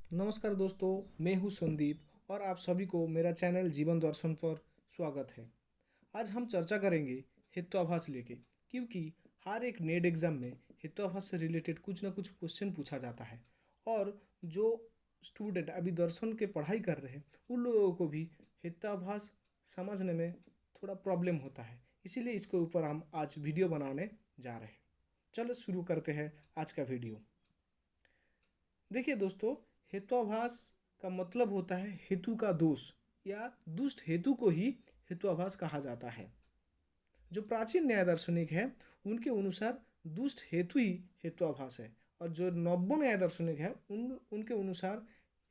नमस्कार दोस्तों, मैं हूँ संदीप और आप सभी को मेरा चैनल जीवन दर्शन पर स्वागत है। आज हम चर्चा करेंगे हेत्वाभास लेके, क्योंकि हर एक नेट एग्जाम में हेत्वाभास से रिलेटेड कुछ ना कुछ क्वेश्चन पूछा जाता है। और जो स्टूडेंट अभी दर्शन के पढ़ाई कर रहे हैं उन लोगों को भी हेत्वाभास समझने में थोड़ा प्रॉब्लम होता है। इसीलिए इसके ऊपर हम आज वीडियो बनाने जा रहे हैं। चलो शुरू करते हैं आज का वीडियो। देखिए दोस्तों, हेत्वाभास का मतलब होता है हेतु का दोष या दुष्ट हेतु को ही हेत्वाभास कहा जाता है। जो प्राचीन न्याय दार्शनिक है उनके अनुसार दुष्ट हेतु ही हेत्वाभास है, और जो नव्य न्याय दार्शनिक है उनके अनुसार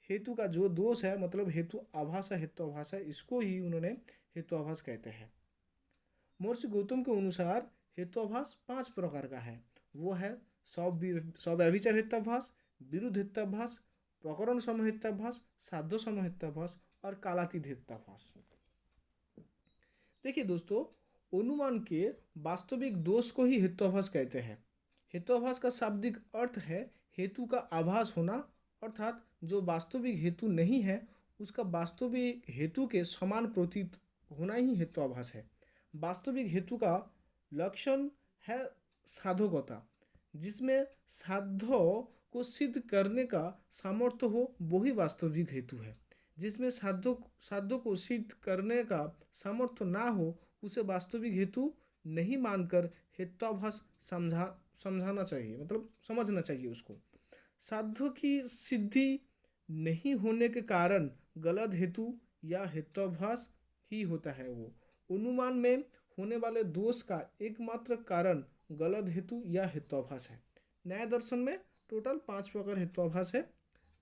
हेतु का जो दोष है मतलब हेतु आभास है, हेत्वाभास है, इसको ही उन्होंने हेत्वाभास कहते हैं। महर्षि गौतम के अनुसार हेत्वाभास 5 प्रकार का है। वो है स्वव्यभिचार हेत्वाभास, विरुद्ध हेत्वाभास, प्रकरण समय हेत्वाभास, साध्य समय हेत्वाभास और कालातीत हेत्वाभास। देखिए दोस्तों, अनुमान के वास्तविक दोष को ही हेत्वाभास कहते हैं। हेत्वाभास का शाब्दिक अर्थ है हेतु का आभास होना, अर्थात जो वास्तविक हेतु नहीं है उसका वास्तविक हेतु के समान प्रतीत होना ही हेत्वाभास है। वास्तविक हेतु का लक्षण है साधकता, जिसमें साध्य को सिद्ध करने का सामर्थ्य हो वही वास्तविक हेतु है। जिसमें साध्य को सिद्ध करने का सामर्थ्य ना हो उसे वास्तविक हेतु नहीं मानकर हेत्वाभास समझाना चाहिए, मतलब समझना चाहिए उसको। साध्य की सिद्धि नहीं होने के कारण गलत हेतु या हेत्वाभास ही होता है। वो अनुमान में होने वाले दोष का एकमात्र कारण गलत हेतु या हेत्वाभास है। न्याय दर्शन में टोटल 5 प्रकार हेत्वाभास है।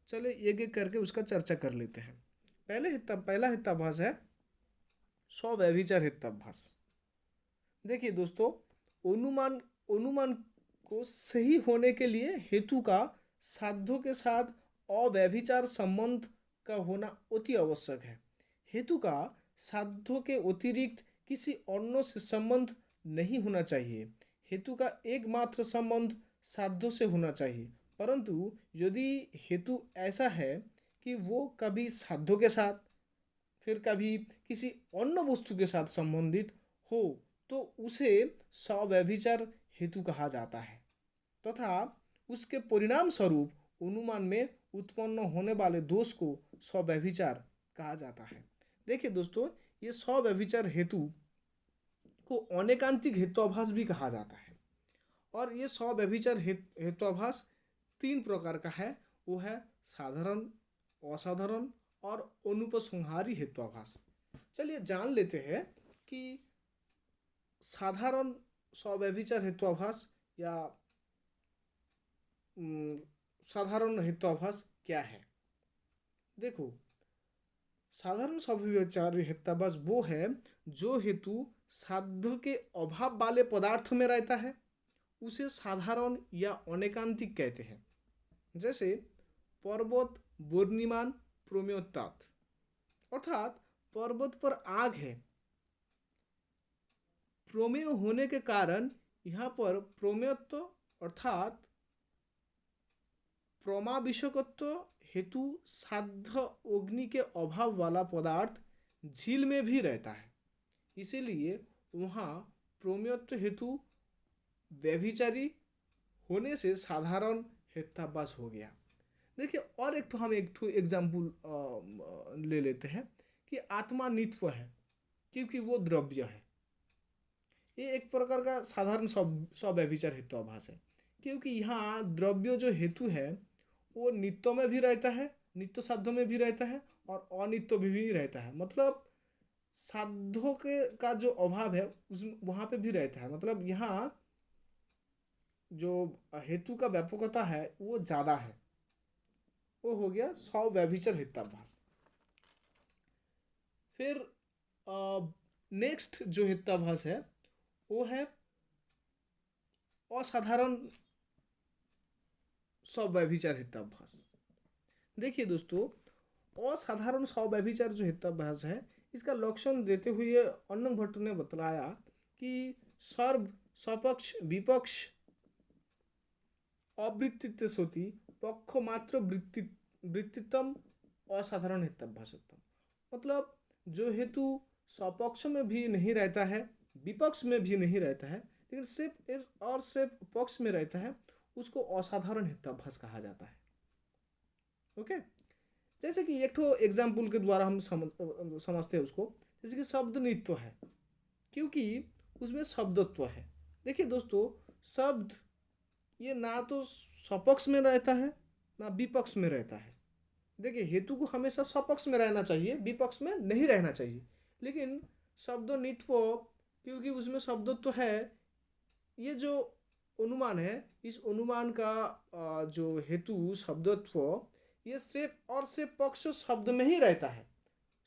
चले एक एक करके उसका चर्चा कर लेते हैं। पहला हेत्वाभास है स्वव्यभिचार हेत्वाभास। देखिए दोस्तों, अनुमान अनुमान को सही होने के लिए हेतु का साध्यों के साथ अव्यभिचार संबंध का होना अति आवश्यक है। हेतु का साध्यों के अतिरिक्त किसी अन्य से संबंध नहीं होना चाहिए। हेतु का एकमात्र संबंध साध्यों से होना चाहिए। परंतु यदि हेतु ऐसा है कि वो कभी साध्यों के साथ फिर कभी किसी अन्य वस्तु के साथ संबंधित हो तो उसे स्वव्यभिचार हेतु कहा जाता है, तथा उसके परिणाम स्वरूप अनुमान में उत्पन्न होने वाले दोष को स्वव्यभिचार कहा जाता है। देखिए दोस्तों, ये स्वव्यभिचार हेतु को अनेकांतिक हेत्वाभास भी कहा जाता है। और ये स्वव्यभिचार हेत्वाभास 3 प्रकार का है। वो है साधारण, असाधारण और अनुपसंहारी हेत्वाभास। चलिए जान लेते हैं कि साधारण स्वव्यभिचार हेत्वाभास या साधारण हेत्वाभास क्या है। देखो, साधारण स्वव्यभिचार हेत्वाभास वो है जो हेतु साध्य के अभाव वाले पदार्थ में रहता है, उसे साधारण या अनेकांतिक कहते हैं। जैसे पर्वत पूर्णिमान प्रमेयोत्तात, अर्थात पर्वत पर आग है, प्रमेय होने के कारण यहाँ पर प्रमेयत्व अर्थात प्रमाविषकत्व हेतु साध्य अग्नि के अभाव वाला पदार्थ झील में भी रहता है, इसीलिए वहाँ प्रमेयत्व हेतु व्यभिचारी होने से साधारण हेत्वाभास हो गया। देखिए, और एक तो हम एक एग्जाम्पल ले लेते हैं कि आत्मा नित्य है क्योंकि वो द्रव्य है। ये एक प्रकार का साधारण स्वव्यभिचार हेत्वाभास है, क्योंकि यहाँ द्रव्य जो हेतु है वो नित्य में भी रहता है, नित्य साध्य में भी रहता है और अनित्य भी रहता है। मतलब साध्यों के का जो अभाव है उस वहाँ पे भी रहता है। मतलब यहाँ जो हेतु का व्यापकता है वो ज़्यादा है। वो हो गया स्वव्यभिचार हेत्वाभास। फिर नेक्स्ट जो हेत्वाभास है वो है असाधारण स्वव्यभिचार हेत्वाभास। देखिए दोस्तों, असाधारण स्वव्यभिचार जो हेत्वाभास है इसका लक्षण देते हुए अन्नंग भट्ट ने बतलाया कि सर्व सपक्ष विपक्ष अवृत्तित्व सोती पक्ष मात्र वृत्तितम असाधारण हेत्वाभासोत्तम, मतलब जो हेतु स्वपक्ष में भी नहीं रहता है, विपक्ष में भी नहीं रहता है, लेकिन सिर्फ पक्ष में रहता है, उसको असाधारण हेत्वाभास कहा जाता है। ओके, जैसे कि एक तो एग्जाम्पल के द्वारा हम समझते हैं उसको। जैसे कि शब्द नित्य है, क्योंकि उसमें शब्दत्व है। देखिए दोस्तों, शब्द ये ना तो सपक्ष में रहता है ना विपक्ष में रहता है। देखिए, हेतु को हमेशा सपक्ष में रहना चाहिए, विपक्ष में नहीं रहना चाहिए। लेकिन शब्द नित्व, क्योंकि उसमें शब्दत्व है, ये जो अनुमान है, इस अनुमान का जो हेतु शब्दत्व, ये सिर्फ और सिर्फ पक्ष शब्द में ही रहता है,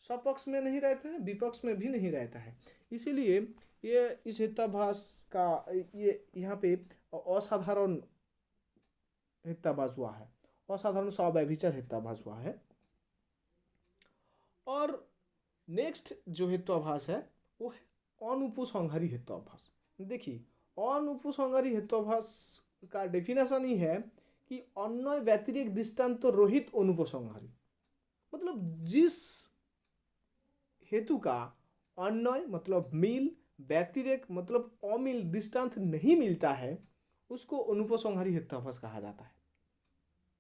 सपक्ष में नहीं रहता है, विपक्ष में भी नहीं रहता है। इसीलिए ये इस हेत्वाभास का ये यहाँ पे असाधारण हेत्वाभास हुआ है, असाधारण स्वाव्यभिचार हेत्वाभास हुआ है। और नेक्स्ट जो हेत्वाभास है वो है अनुपसंहारी हेत्वाभास। देखिए, अनुपसंहारी हेत्वाभास का डेफिनेशन ही है कि अन्वय व्यतिरेक दृष्टांत रहित अनुपसंहारी, मतलब जिस हेतु का अन्वय मतलब मिल, व्यतिरेक मतलब अमिल दृष्टांत नहीं मिलता है, उसको अनुपसंहारी हेत्वाभास कहा जाता है।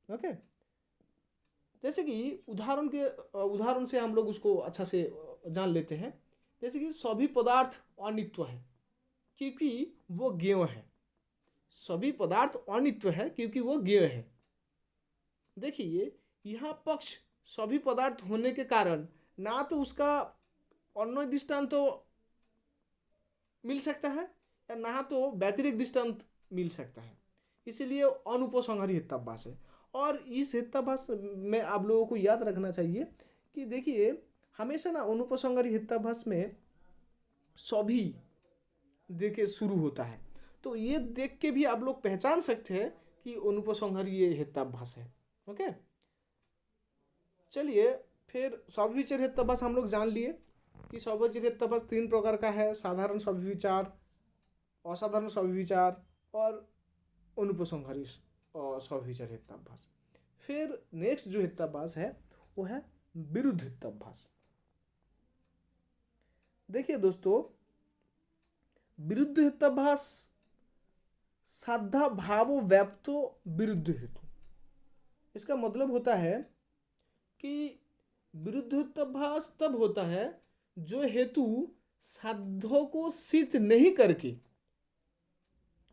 ओके, जैसे कि उदाहरण से हम लोग उसको अच्छा से जान लेते हैं। जैसे कि सभी पदार्थ अनित्य है क्योंकि वो ज्ञेय है। सभी पदार्थ अनित्य है क्योंकि वो ज्ञेय है। देखिए, यहाँ पक्ष सभी पदार्थ होने के कारण ना तो उसका अन्वय दृष्टांत तो मिल सकता है या ना तो व्यतिरिक्त दृष्टांत मिल सकता है, इसीलिए अनुपसंहारी हेत्वाभास है। और इस हेत्वाभास में आप लोगों को याद रखना चाहिए कि देखिए, हमेशा ना अनुपसंहारी हेत्वाभास में सभी देखिए शुरू होता है, तो ये देख के भी आप लोग पहचान सकते हैं कि अनुपसंहारी ये हेत्वाभास है। ओके, चलिए फिर स्वाभिविचार हेत्वाभास हम लोग जान लिए कि स्वाभिविचार हेत्वाभास 3 प्रकार का है: साधारण स्वाभिविचार, असाधारण स्वाभिविचार और अनुपसंहारी स्वाभिविचार हेत्वाभास। फिर नेक्स्ट जो हेत्वाभास है वो है विरुद्ध हेत्वाभास। देखिए दोस्तों, विरुद्ध हेत्वाभास साधा भावो व्याप्तो विरुद्ध हेतु। इसका मतलब होता है कि विरुद्ध हेत्वाभास तब होता है जो हेतु साध्य को सिद्ध नहीं करके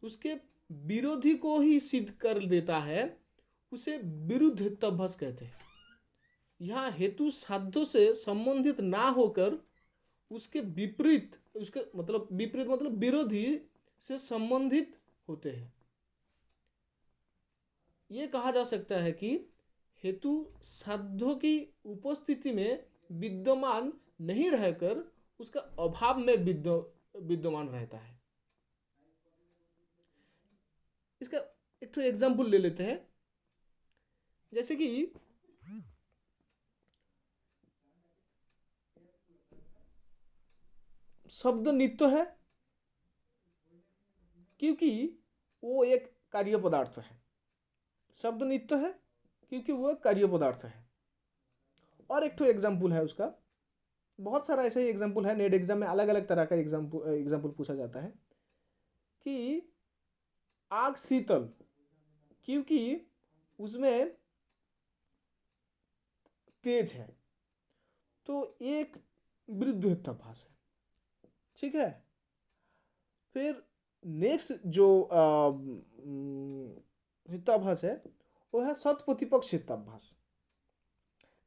उसके विरोधी को ही सिद्ध कर देता है, उसे विरुद्ध हेत्वाभास कहते हैं। यहाँ हेतु साध्य से संबंधित ना होकर उसके विपरीत, उसके मतलब विपरीत मतलब विरोधी से संबंधित होते हैं। ये कहा जा सकता है कि हेतु साध्य की उपस्थिति में विद्यमान नहीं रहकर उसका अभाव में विद्यमान रहता है। इसका एक तो एग्जाम्पल ले लेते हैं। जैसे कि शब्द नित्य है क्योंकि वो एक कार्य पदार्थ है। शब्द नित्य है क्योंकि वो एक कार्य पदार्थ है। और एक तो एग्जाम्पल है उसका, बहुत सारा ऐसा ही एग्जाम्पल है, नेट एग्जाम में अलग अलग तरह का एग्जाम्पल पूछा जाता है कि आग शीतल क्योंकि उसमें तेज है, तो एक विरुद्ध हेत्वाभास है। ठीक है, फिर नेक्स्ट जो हेत्वाभास है वो है सत्प्रतिपक्ष हेत्वाभास।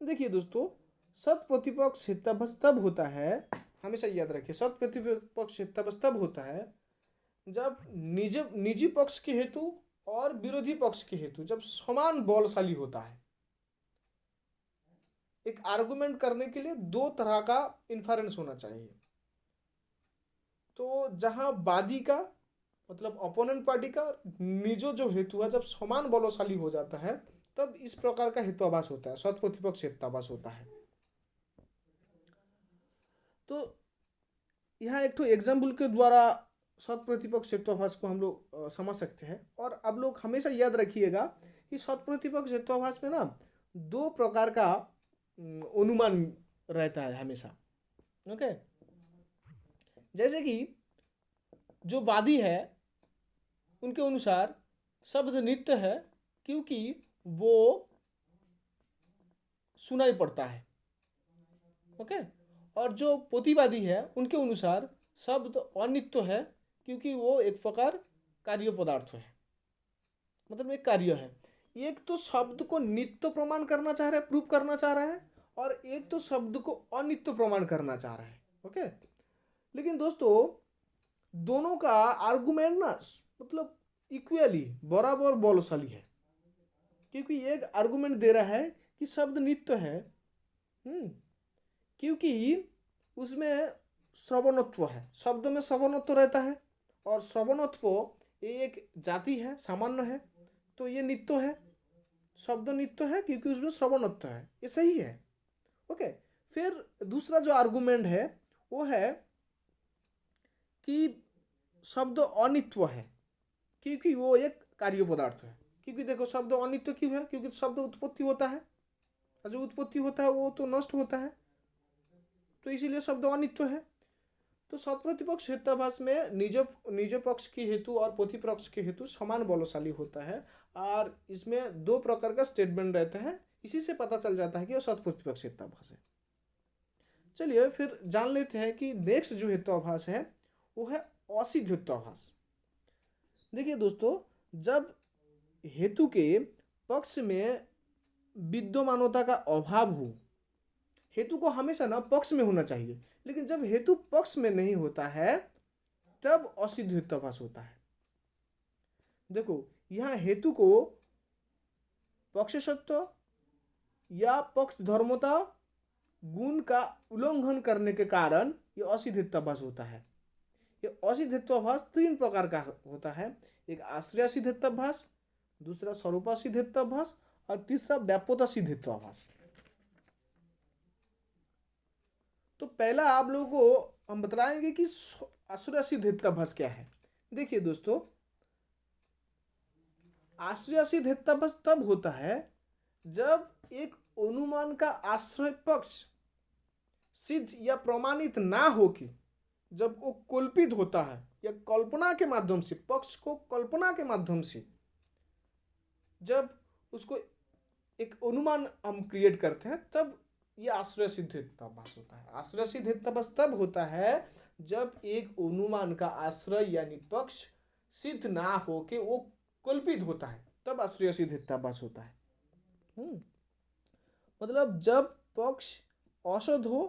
देखिए दोस्तों, सत्प्रतिपक्ष हेत्वाभास तब होता है, हमेशा याद रखिए, सत्प्रतिपक्ष हेत्वाभास तब होता है जब निजी पक्ष के हेतु और विरोधी पक्ष के हेतु जब समान बलशाली होता है। एक आर्गुमेंट करने के लिए 2 तरह का इन्फरेंस होना चाहिए। तो जहां वादी का मतलब अपोनेंट पार्टी का निजो जो हेतु है जब समान बलशाली हो जाता है, तब इस प्रकार का हेत्वाभास होता है, सत्प्रतिपक्ष हेत्वाभास होता है। तो यहाँ एक तो एग्जाम्पल के द्वारा सत्प्रतिपक्ष हेत्वाभास को हम लोग समझ सकते हैं। और आप लोग हमेशा याद रखिएगा कि सत्प्रतिपक्ष हेत्वाभास में ना दो प्रकार का अनुमान रहता है हमेशा। ओके, जैसे कि जो वादी है उनके अनुसार शब्द नित्य है क्योंकि वो सुनाई पड़ता है। ओके, और जो प्रतिवादी है उनके अनुसार शब्द अनित्य है क्योंकि वो एक प्रकार कार्य पदार्थ है, मतलब एक कार्य है। एक तो शब्द को नित्य प्रमाण करना चाह रहा है, प्रूव करना चाह रहा है, और एक तो शब्द को अनित्य प्रमाण करना चाह रहा है। ओके, लेकिन दोस्तों दोनों का आर्गुमेंट ना मतलब इक्वली बराबर बलशाली है, क्योंकि एक आर्गुमेंट दे रहा है कि शब्द नित्य है क्योंकि उसमें श्रवणत्व है, शब्द में श्रवणत्व रहता है, और श्रवणत्व ये एक जाति है, सामान्य है, तो ये नित्य है, शब्द नित्य है क्योंकि उसमें श्रवणत्व है, ये सही है। ओके, फिर दूसरा जो आर्गुमेंट है वो है कि शब्द अनित्य है क्योंकि वो एक कार्य पदार्थ है। क्योंकि देखो शब्द अनित्य क्यों है, क्योंकि शब्द उत्पत्ति होता है, और जो उत्पत्ति होता है वो तो नष्ट होता है, तो इसीलिए शब्द अनित्य है। तो सत्प्रतिपक्ष हेत्वाभास में निज पक्ष की हेतु और प्रतिपक्ष की हेतु समान बलशाली होता है, और इसमें दो प्रकार का स्टेटमेंट रहता है, इसी से पता चल जाता है कि वो सत्प्रतिपक्ष हेत्वाभास है। चलिए फिर जान लेते हैं कि नेक्स्ट जो हेत्वाभास है वो है असिद्ध हेत्वाभास। देखिए दोस्तों, जब हेतु के पक्ष में विद्यमानता का अभाव हो, हेतु को हमेशा ना पक्ष में होना चाहिए, लेकिन जब हेतु पक्ष में नहीं होता है तब असिद्ध हेत्वाभास होता है। देखो यहाँ हेतु को पक्षसत्व या पक्ष धर्मता गुण का उल्लंघन करने के कारण ये असिद्ध हेत्वाभास होता है। ये असिद्ध हेत्वाभास तीन प्रकार का होता है, एक आश्रयासिद्ध हेत्वाभास, दूसरा स्वरूपासिद्ध हेत्वाभास, और तीसरा व्याप्यतासिद्ध हेत्वाभास। तो पहला आप लोगों को हम बतलाएंगे कि आश्रयासिद्ध हेत्वाभास क्या है। देखिए दोस्तों, आश्रयासिद्ध हेत्वाभास तब होता है जब एक अनुमान का आश्रय पक्ष सिद्ध या प्रमाणित ना हो कि जब वो कल्पित होता है या कल्पना के माध्यम से, पक्ष को कल्पना के माध्यम से जब उसको एक अनुमान हम क्रिएट करते हैं तब ये आश्रयसिद्ध हेत्वाभास होता है। आश्रयसिद्ध हेत्वाभास तब होता है जब एक अनुमान का आश्रय यानी पक्ष सिद्ध ना हो के वो कल्पित होता है, तब आश्रयसिद्ध हेत्वाभास होता है। मतलब जब पक्ष असद हो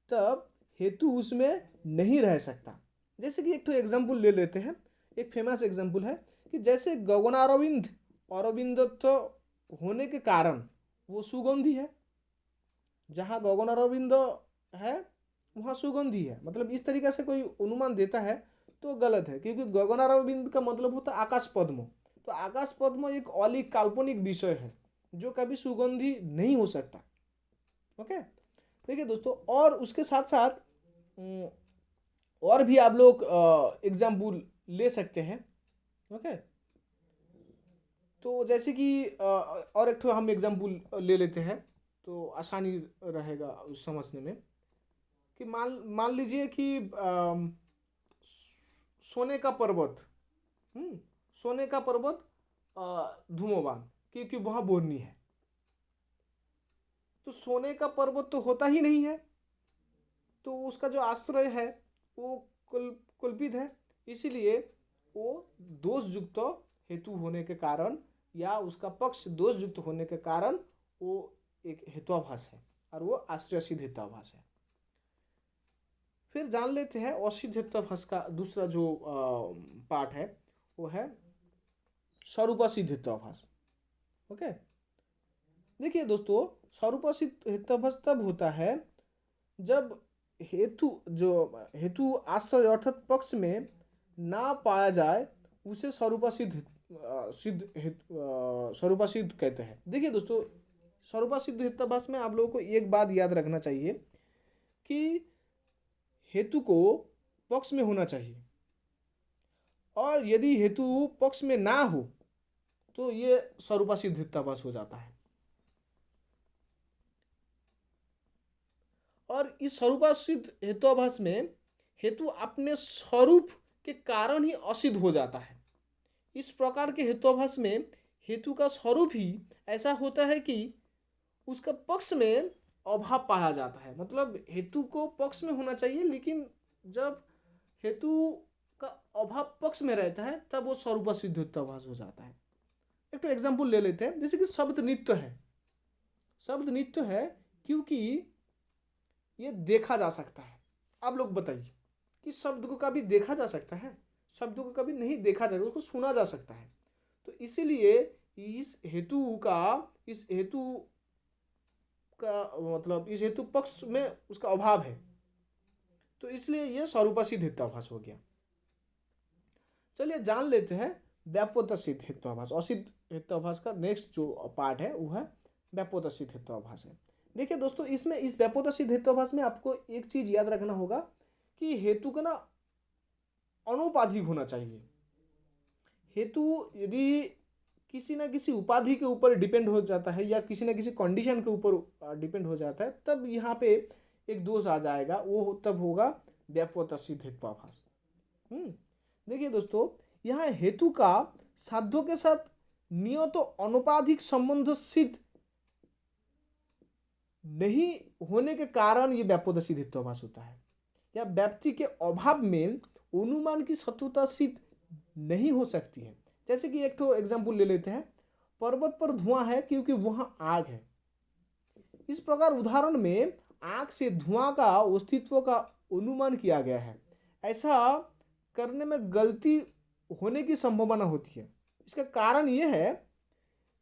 तब हेतु उसमें नहीं रह सकता। जैसे कि एक तो एग्जाम्पल ले लेते हैं, एक फेमस एग्जाम्पल है कि जैसे गगनारविंद अरविंदत्व होने के कारण वो सुगंधी है, जहाँ गगनारविंद है वहाँ सुगंधी है, मतलब इस तरीके से कोई अनुमान देता है तो गलत है, क्योंकि गगनारविंद का मतलब होता है आकाश पद्म। तो आकाश पद्म एक अलग काल्पनिक विषय है जो कभी सुगंधी नहीं हो सकता। ओके, देखिए दोस्तों, और उसके साथ साथ और भी आप लोग एग्जाम्पल ले सकते हैं। ओके, तो जैसे कि और एक तो हम एग्जाम्पल ले लेते हैं तो आसानी रहेगा उस समझने में कि मान लीजिए कि सोने का पर्वत सोने का पर्वत धूमोवान, क्योंकि वहाँ बोरनी है, तो सोने का पर्वत तो होता ही नहीं है, तो उसका जो आश्रय है वो कल्पित है, इसीलिए वो दोषयुक्त हेतु होने के कारण या उसका पक्ष दोषयुक्त होने के कारण वो एक हेत्वाभास है और वो आश्रयसिद्ध हेत्वाभास है। फिर जान लेते हैं असिद्ध हेत्वाभास का दूसरा जो पार्ट है वो है स्वरूपासिद्ध हेत्वाभास। ओके, देखिए दोस्तों, स्वरूपासिद्ध हेत्वाभास तब होता है जब हेतु आश्रय अर्थात पक्ष में ना पाया जाए उसे स्वरूपासिद्ध कहते हैं। देखिए दोस्तों, स्वरूपासिद्ध हेत्वाभास में आप लोगों को एक बात याद रखना चाहिए कि हेतु को पक्ष में होना चाहिए, और यदि हेतु पक्ष में ना हो तो ये स्वरूपासिद्ध हेत्वाभास हो जाता है। और इस स्वरूपासिद्ध हेतुआभास में हेतु अपने स्वरूप के कारण ही असिद्ध हो जाता है। इस प्रकार के हेतुआभास में हेतु का स्वरूप ही ऐसा होता है कि उसका पक्ष में अभाव पाया जाता है। मतलब हेतु को पक्ष में होना चाहिए, लेकिन जब हेतु का अभाव पक्ष में रहता है तब वो स्वरूपासिद्ध हेतुआभास हो जाता है। एक तो एग्जाम्पल ले लेते हैं, जैसे कि शब्द नित्य है। शब्द नित्य है क्योंकि ये देखा जा सकता है। आप लोग बताइए कि शब्द को कभी देखा जा सकता है? शब्द को कभी नहीं देखा जाएगा, उसको सुना जा सकता है। तो इसीलिए इस हेतु का मतलब इस हेतु पक्ष में उसका अभाव है, तो इसलिए यह स्वरूपासिद्ध हेतुआभास हो गया। चलिए जान लेते हैं व्याप्योतसिद्ध हेतुआभास। असिद्ध हेतुआभास का नेक्स्ट जो पार्ट है वो है व्याप्योतसिद्ध हेतुआभास है। देखिए दोस्तों, इसमें इस व्याप्योतसिद्ध हेतुआभास में आपको एक चीज याद रखना होगा कि हेतु का ना अनुपाधिक होना चाहिए। हेतु यदि किसी न किसी उपाधि के ऊपर डिपेंड हो जाता है या किसी न किसी कंडीशन के ऊपर डिपेंड हो जाता है, तब यहाँ पे एक दोष आ जाएगा, वो तब होगा व्याप्योतसिद्ध हेतुआभास। देखिए दोस्तों, यहाँ हेतु का साध्यों के साथ नियत अनुपाधिक संबंध सिद्ध नहीं होने के कारण ये व्याप्योतसिद्ध हेतुआभास होता है, या व्याप्ति के अभाव में अनुमान की सत्यता सिद्ध नहीं हो सकती है। जैसे कि एक तो एग्जाम्पल ले लेते हैं, पर्वत पर धुआं है क्योंकि वहां आग है। इस प्रकार उदाहरण में आग से धुआं का अस्तित्व का अनुमान किया गया है। ऐसा करने में गलती होने की संभावना होती है। इसका कारण यह है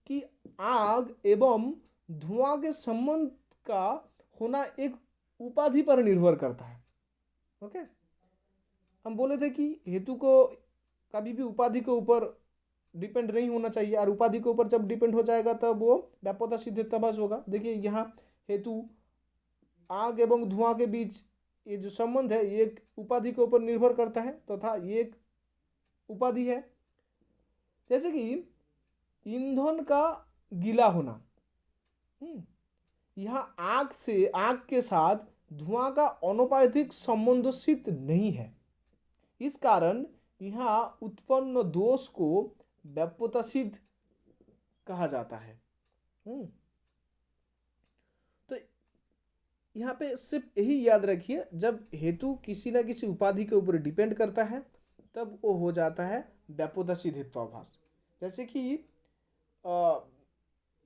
कि आग एवं धुआं के संबंध का होना एक उपाधि पर निर्भर करता है। ओके, हम बोले थे कि हेतु को कभी भी उपाधि के ऊपर डिपेंड नहीं होना चाहिए, और उपाधि के ऊपर जब डिपेंड हो जाएगा तब वो व्याप्योतसिद्ध हेतुआभास होगा। देखिए यहाँ हेतु आग एवं धुआं के बीच ये जो संबंध है ये एक उपाधि के ऊपर निर्भर करता है, तथा ये एक उपाधि है। जैसे कि ईंधन का गीला होना, यहाँ आग के साथ धुआं का अनुपातिक संबंध सिद्ध नहीं है। इस कारण यहाँ उत्पन्न दोष को व्याप्योतसिद्ध कहा जाता है। तो यहाँ पे सिर्फ यही याद रखिए, जब हेतु किसी न किसी उपाधि के ऊपर डिपेंड करता है तब वो हो जाता है व्याप्योतसिद्ध हेतुआभास। जैसे कि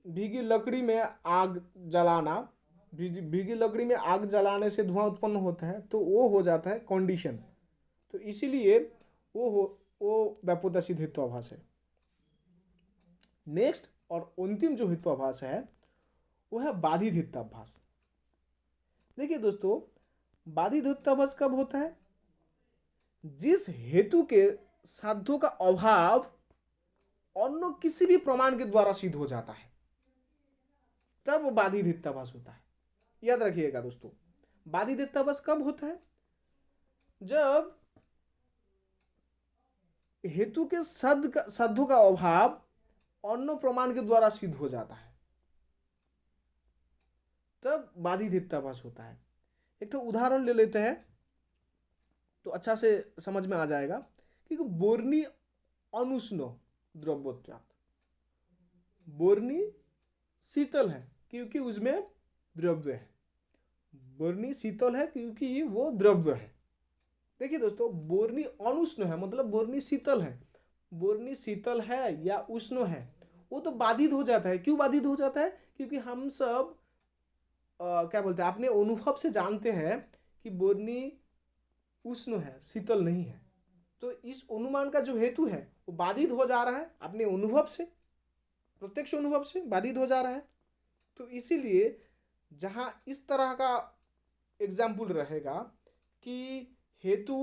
भीगी लकड़ी में आग जलाना, भीगी लकड़ी में आग जलाने से धुआं उत्पन्न होता है, तो वो हो जाता है कंडीशन। तो इसीलिए वो व्याप्योतसिद्ध हेतुआभास है। नेक्स्ट और अंतिम जो हेतुआभास है वो है बाधित हेतुआभास। देखिए दोस्तों, बाधित हेतुआभास कब होता है? जिस हेतु के साध्यों का अभाव अन्य किसी भी प्रमाण के द्वारा सिद्ध हो जाता है, तब वो बाधित हेतुआभास होता है। याद रखिएगा दोस्तों, बाधित हेतुआभास कब होता है? जब हेतु के साध्यों का अभाव अन्य प्रमाण के द्वारा सिद्ध हो जाता है, तब बाधित हेतुआभास होता है। एक तो उदाहरण ले लेते हैं तो अच्छा से समझ में आ जाएगा। क्योंकि बोर्नी अनुष्ण द्रव्यत्वात्, बोर्नी शीतल है क्योंकि उसमें द्रव्य है। बोर्नी शीतल है क्योंकि वो द्रव्य है। देखिए दोस्तों, बोर्नी अनुष्ण है मतलब बोर्नी शीतल है। बोर्नी शीतल है या उष्ण है, वो तो बाधित हो जाता है। क्यों बाधित हो जाता है? क्योंकि हम सब क्या बोलते हैं, अपने अनुभव से जानते हैं कि बोर्नी उष्ण है, शीतल नहीं है। तो इस अनुमान का जो हेतु है वो बाधित हो जा रहा है अपने अनुभव से, प्रत्यक्ष अनुभव से बाधित हो जा रहा है। तो इसीलिए जहाँ इस तरह का एग्जाम्पल रहेगा कि हेतु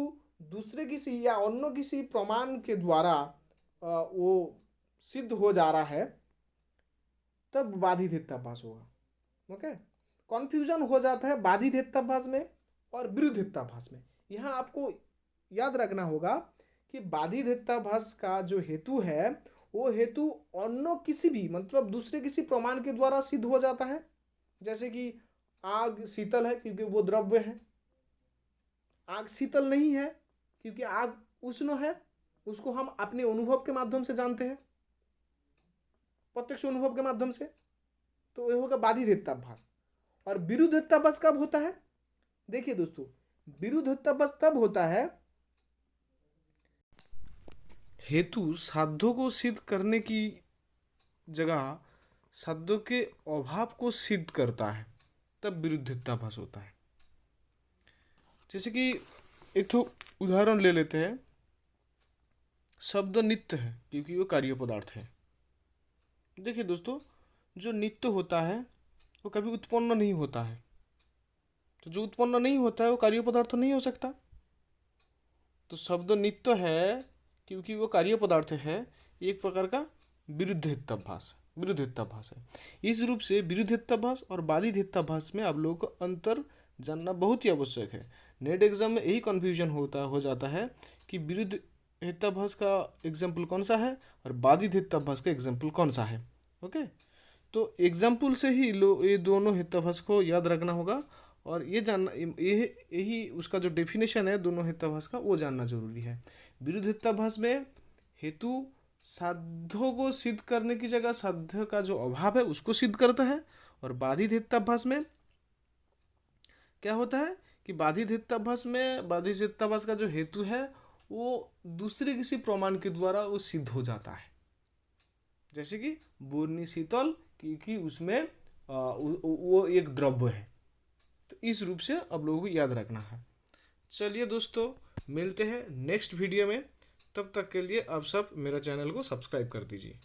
दूसरे किसी या अन्य किसी प्रमाण के द्वारा वो सिद्ध हो जा रहा है, तब बाधित हेतुआभास होगा। ओके, कॉन्फ्यूजन हो जाता है बाधित हेतुआभास में और विरुद्ध हेतुआभास में। यहाँ आपको याद रखना होगा कि बाधित हेतुआभास का जो हेतु है वो हेतु अन्य किसी भी मतलब दूसरे किसी प्रमाण के द्वारा सिद्ध हो जाता है। जैसे कि आग शीतल है क्योंकि वो द्रव्य है। आग शीतल नहीं है क्योंकि आग उष्ण है। उसको हम अपने अनुभव के माध्यम से जानते हैं, प्रत्यक्ष अनुभव के माध्यम से। तो यह होगा बाधित और विरुद्धताभास कब होता है? देखिए दोस्तों, विरुद्धताभास तब होता है हेतु साध्यों को सिद्ध करने की जगह साध्यों के अभाव को सिद्ध करता है, तब विरुद्धताभास होता है। जैसे कि एक ठो उदाहरण ले लेते हैं। शब्द नित्य है क्योंकि वो कार्य पदार्थ है। देखिए दोस्तों, जो नित्य होता है वो कभी उत्पन्न नहीं होता है, तो जो उत्पन्न नहीं होता है वो कार्य पदार्थ नहीं हो सकता। तो शब्द नित्य है क्योंकि वो कार्य पदार्थ है, एक प्रकार का विरुद्धताभास है। इस रूप से विरुद्धताभास और बाधिताभास में आप लोगों को अंतर जानना बहुत ही आवश्यक है। नेट एग्जाम में यही कन्फ्यूजन हो जाता है कि विरुद्धताभास का एग्जाम्पल कौन सा है और बाधिताभास का एग्जाम्पल कौन सा है। ओके, तो एग्जाम्पल से ही ये दोनों हेतुभास को याद रखना होगा और ये जानना, यही उसका जो डेफिनेशन है दोनों हेतुभास का, वो जानना जरूरी है। विरुद्धताभास में हेतु साध्यों को सिद्ध करने की जगह साध्य का जो अभाव है उसको सिद्ध करता है, और बाधिताभास में क्या होता है कि बाधिताभास का जो हेतु है वो दूसरे किसी प्रमाण के द्वारा वो सिद्ध हो जाता है। जैसे कि बोर्नी शीतल क्योंकि उसमें वो एक द्रव्य है। तो इस रूप से अब लोगों को याद रखना है। चलिए दोस्तों, मिलते हैं नेक्स्ट वीडियो में। तब तक के लिए आप सब मेरा चैनल को सब्सक्राइब कर दीजिए।